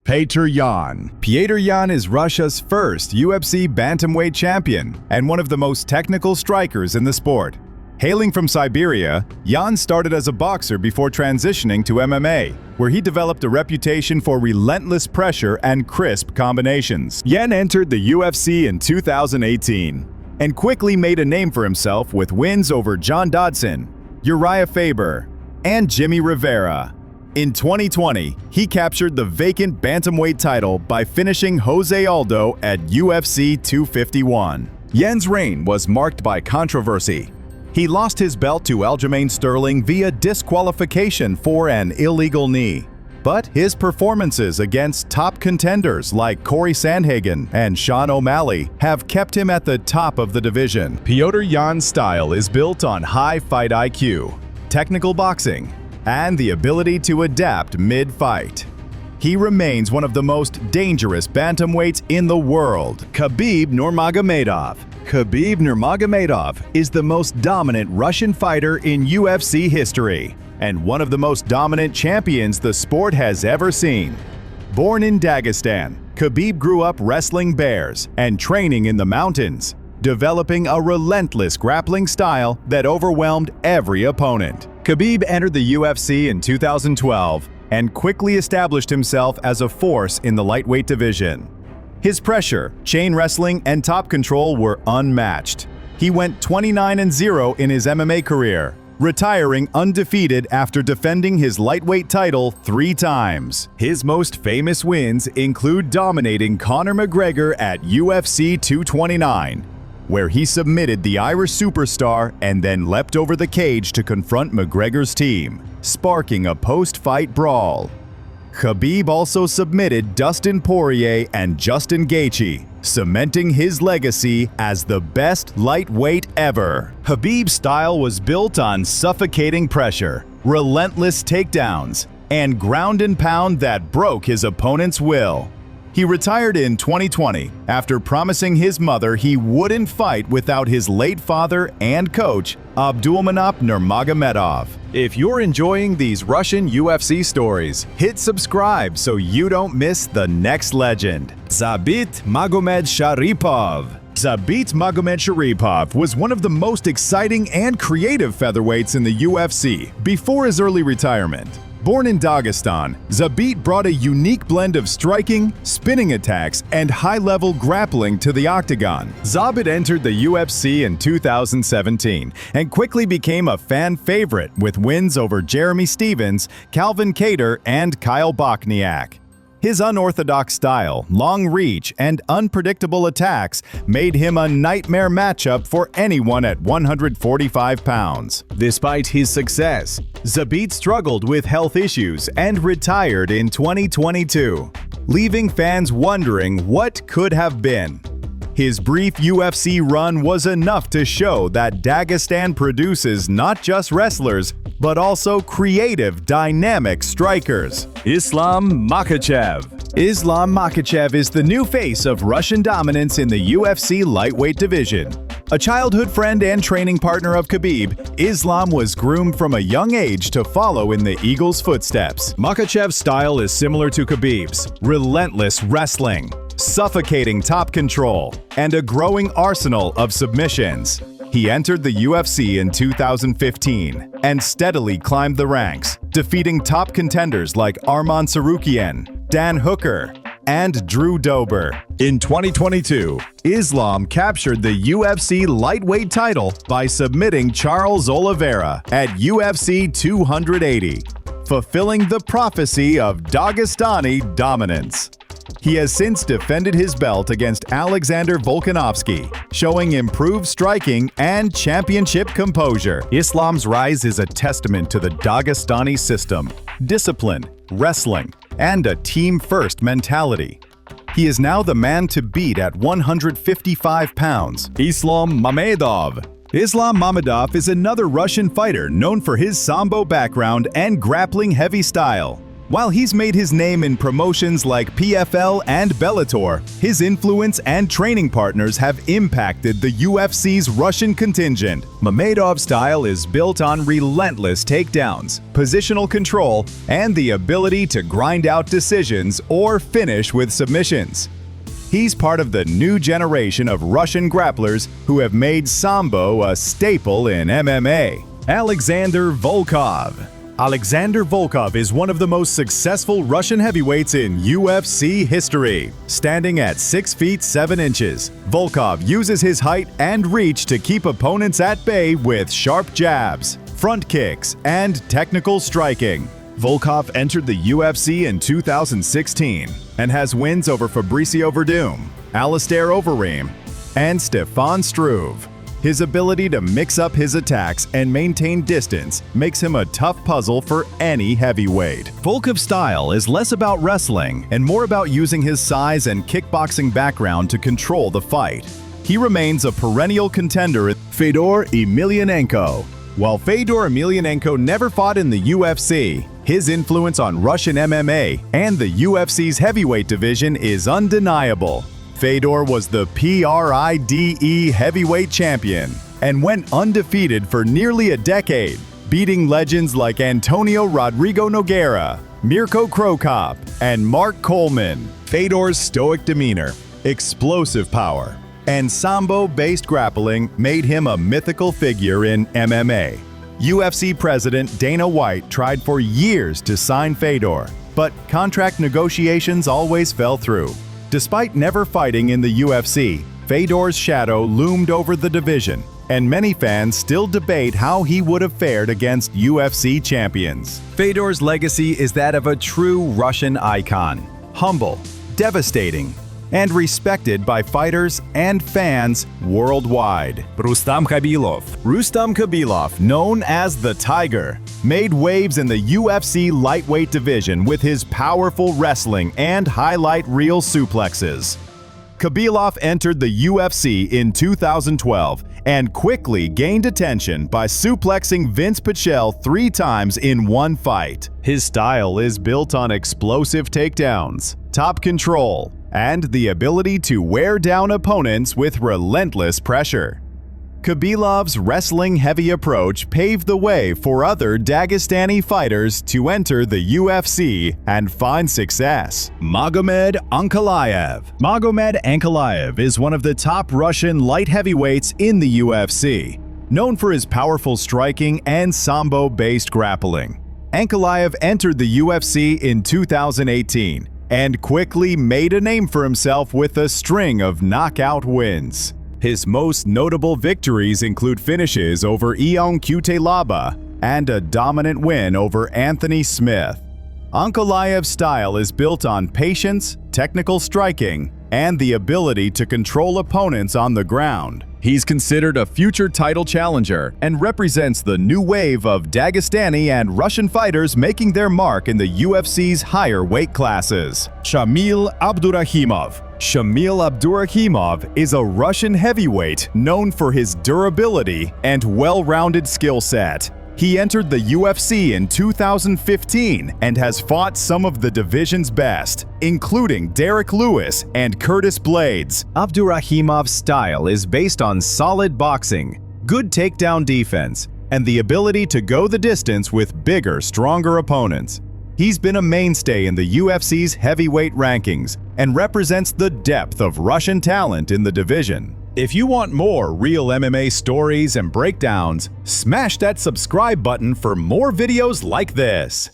Petr Yan. Petr Yan is Russia's first UFC bantamweight champion and one of the most technical strikers in the sport. Hailing from Siberia, Yan started as a boxer before transitioning to MMA, where he developed a reputation for relentless pressure and crisp combinations. Yan entered the UFC in 2018 and quickly made a name for himself with wins over John Dodson, Uriah Faber, and Jimmy Rivera. In 2020, he captured the vacant bantamweight title by finishing Jose Aldo at UFC 251. Yan's reign was marked by controversy. He lost his belt to Aljamain Sterling via disqualification for an illegal knee. But his performances against top contenders like Corey Sandhagen and Sean O'Malley have kept him at the top of the division. Petr Yan's style is built on high fight IQ, technical boxing, and the ability to adapt mid-fight. He remains one of the most dangerous bantamweights in the world. Khabib Nurmagomedov. Khabib Nurmagomedov is the most dominant Russian fighter in UFC history and one of the most dominant champions the sport has ever seen. Born in Dagestan, Khabib grew up wrestling bears and training in the mountains, developing a relentless grappling style that overwhelmed every opponent. Khabib entered the UFC in 2012 and quickly established himself as a force in the lightweight division. His pressure, chain wrestling, and top control were unmatched. He went 29-0 in his MMA career, retiring undefeated after defending his lightweight title 3 times. His most famous wins include dominating Conor McGregor at UFC 229, where he submitted the Irish superstar and then leapt over the cage to confront McGregor's team, sparking a post-fight brawl. Khabib also submitted Dustin Poirier and Justin Gaethje, cementing his legacy as the best lightweight ever. Khabib's style was built on suffocating pressure, relentless takedowns, and ground and pound that broke his opponent's will. He retired in 2020 after promising his mother he wouldn't fight without his late father and coach, Abdulmanap Nurmagomedov. If you're enjoying these Russian UFC stories, hit subscribe so you don't miss the next legend. Zabit Magomedsharipov. Zabit Magomedsharipov was one of the most exciting and creative featherweights in the UFC before his early retirement. Born in Dagestan, Zabit brought a unique blend of striking, spinning attacks, and high-level grappling to the Octagon. Zabit entered the UFC in 2017 and quickly became a fan favorite with wins over Jeremy Stephens, Calvin Kattar, and Kyle Bochniak. His unorthodox style, long reach, and unpredictable attacks made him a nightmare matchup for anyone at 145 pounds. Despite his success, Zabit struggled with health issues and retired in 2022, leaving fans wondering what could have been. His brief UFC run was enough to show that Dagestan produces not just wrestlers, but also creative, dynamic strikers. Islam Makhachev. Islam Makhachev is the new face of Russian dominance in the UFC lightweight division. A childhood friend and training partner of Khabib, Islam was groomed from a young age to follow in the Eagle's footsteps. Makhachev's style is similar to Khabib's: relentless wrestling, suffocating top control, and a growing arsenal of submissions. He entered the UFC in 2015 and steadily climbed the ranks, defeating top contenders like Arman Tsarukyan, Dan Hooker, and Drew Dober. In 2022, Islam captured the UFC lightweight title by submitting Charles Oliveira at UFC 280, fulfilling the prophecy of Dagestani dominance. He has since defended his belt against Alexander Volkanovski, showing improved striking and championship composure. Islam's rise is a testament to the Dagestani system, discipline, wrestling, and a team-first mentality. He is now the man to beat at 155 pounds. Islam Makhachev. Islam Makhachev is another Russian fighter known for his sambo background and grappling-heavy style. While he's made his name in promotions like PFL and Bellator, his influence and training partners have impacted the UFC's Russian contingent. Mamedov's style is built on relentless takedowns, positional control, and the ability to grind out decisions or finish with submissions. He's part of the new generation of Russian grapplers who have made Sambo a staple in MMA. Alexander Volkov. Alexander Volkov is one of the most successful Russian heavyweights in UFC history. Standing at 6 feet 7 inches, Volkov uses his height and reach to keep opponents at bay with sharp jabs, front kicks, and technical striking. Volkov entered the UFC in 2016 and has wins over Fabricio Verdum, Alistair Overeem, and Stefan Struve. His ability to mix up his attacks and maintain distance makes him a tough puzzle for any heavyweight. Volkov's style is less about wrestling and more about using his size and kickboxing background to control the fight. He remains a perennial contender. Fedor Emelianenko. While Fedor Emelianenko never fought in the UFC, his influence on Russian MMA and the UFC's heavyweight division is undeniable. Fedor was the PRIDE heavyweight champion and went undefeated for nearly a decade, beating legends like Antonio Rodrigo Nogueira, Mirko Krokop, and Mark Coleman. Fedor's stoic demeanor, explosive power, and Sambo-based grappling made him a mythical figure in MMA. UFC President Dana White tried for years to sign Fedor, but contract negotiations always fell through. Despite never fighting in the UFC, Fedor's shadow loomed over the division, and many fans still debate how he would have fared against UFC champions. Fedor's legacy is that of a true Russian icon, humble, devastating, and respected by fighters and fans worldwide. Rustam Khabilov, known as the Tiger, made waves in the UFC lightweight division with his powerful wrestling and highlight reel suplexes. Khabilov entered the UFC in 2012 and quickly gained attention by suplexing Vince Pichel 3 times in one fight. His style is built on explosive takedowns, top control, and the ability to wear down opponents with relentless pressure. Khabilov's wrestling-heavy approach paved the way for other Dagestani fighters to enter the UFC and find success. Magomed Ankalaev. Magomed Ankalaev is one of the top Russian light heavyweights in the UFC, known for his powerful striking and Sambo-based grappling. Ankalaev entered the UFC in 2018 and quickly made a name for himself with a string of knockout wins. His most notable victories include finishes over Ion Cutelaba and a dominant win over Anthony Smith. Ankalaev's style is built on patience, technical striking, and the ability to control opponents on the ground. He's considered a future title challenger and represents the new wave of Dagestani and Russian fighters making their mark in the UFC's higher weight classes. Shamil Abdurakhimov. Shamil Abdurakhimov is a Russian heavyweight known for his durability and well-rounded skill set. He entered the UFC in 2015 and has fought some of the division's best, including Derek Lewis and Curtis Blades. Abdurakhimov's style is based on solid boxing, good takedown defense, and the ability to go the distance with bigger, stronger opponents. He's been a mainstay in the UFC's heavyweight rankings and represents the depth of Russian talent in the division. If you want more real MMA stories and breakdowns, smash that subscribe button for more videos like this.